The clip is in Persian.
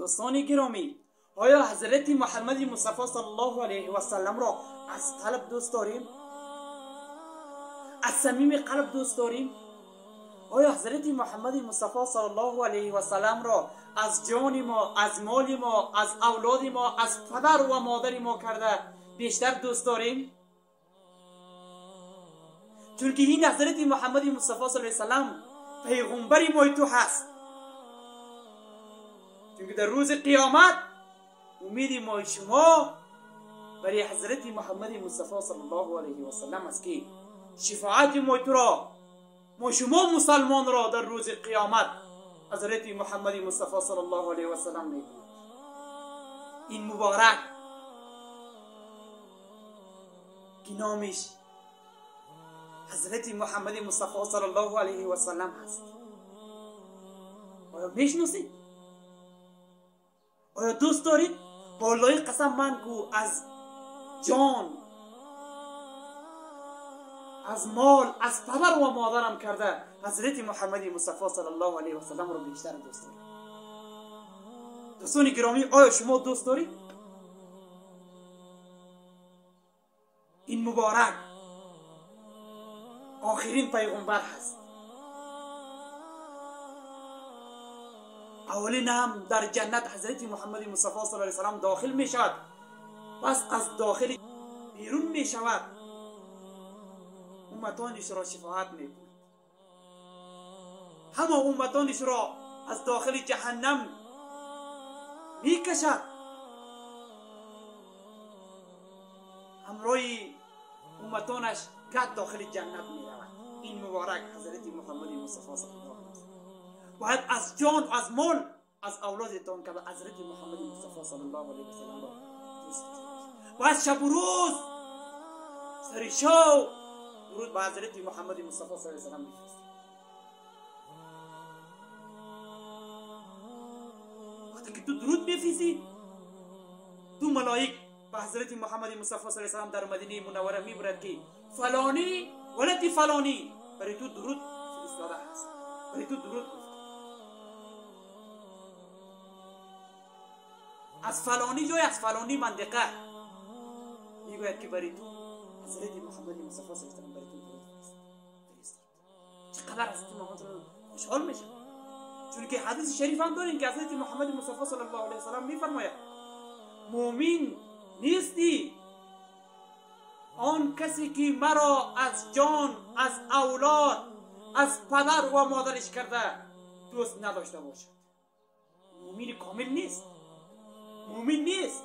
دوستان گرامی، آیا حضرت محمد مصطفی صلی الله علیه و سلم را از قلب دوست داریم؟ از صمیم قلب دوست داریم؟ آیا حضرت محمد مصطفی صلی الله علیه و سلم را از جان ما، از مال ما، از اولاد ما، از پدر و مادر ما کرده بیشتر دوست داریم؟ چون که این حضرت محمد مصطفی صلی الله علیه و سلم پیغمبر ما تو هست. چون که در روز قیامت امید ما شما برای حضرت محمد مصطفی صلی الله علیه و سلم است که شفاعت ما تو را، ما شما مسلمان را در روز قیامت حضرت محمد مصطفی صلی الله علیه و سلم میگوید. این مبارک که نامش حضرت محمد مصطفی صلی الله علیه و سلم هست. آیا میشناسید؟ آیا دوست دارید؟ بالای قسم من گو از جان، از مال، از پدر و مادرم کرده حضرت محمد مصطفی صلی الله علیه و سلم رو بیشتر دوست دارید. دوستان گرامی، آیا شما دوست دارید؟ این مبارک آخرین پیغمبر هست. اولین هم در جنت حضرت محمد مصطفی صلی الله علیه و سلم داخل می شود. پس از داخل بیرون می شود، امتانش را شفاعت می کند. همه امتانش را از داخل جهنم می کشد. همراه امتانش گرد داخل جنت می رود. این مبارک حضرت محمد مصطفی صلی الله علیه و سلم باید از جان، از مال، از اولادتان که حضرت محمد مصطفی صلی الله علیه و سلم را دوست دارید. باید شب و روز سر شو درود به حضرت محمد مصطفی صلی الله علیه و سلم بفرستید. وقتی که تو درود بفرستی، تو ملائک به حضرت محمد مصطفی صلی الله علیه و سلم در مدینه منوره میبرد که فلانی ولدی فلانی برای تو درود فرستاده است، برای تو درود گفت. از فلانی جای، از فلانی منطقه میگوید که برای تو حضرت محمد مصطفی صلی الله علیه و سلم برای تو درود فرستاد. چقدر حضرت محمد صلی الله علیه و سلم خوشحال میشه. چون که حدیث شریف هم داریم که حضرت محمد مصطفی صلی الله علیه و سلم میفرماید مؤمن نیستی آن کسی که مرا از جان، از اولاد، از پدر و مادرش کرده دوست نداشته باشد. مؤمن کامل نیست. مؤمن نیست.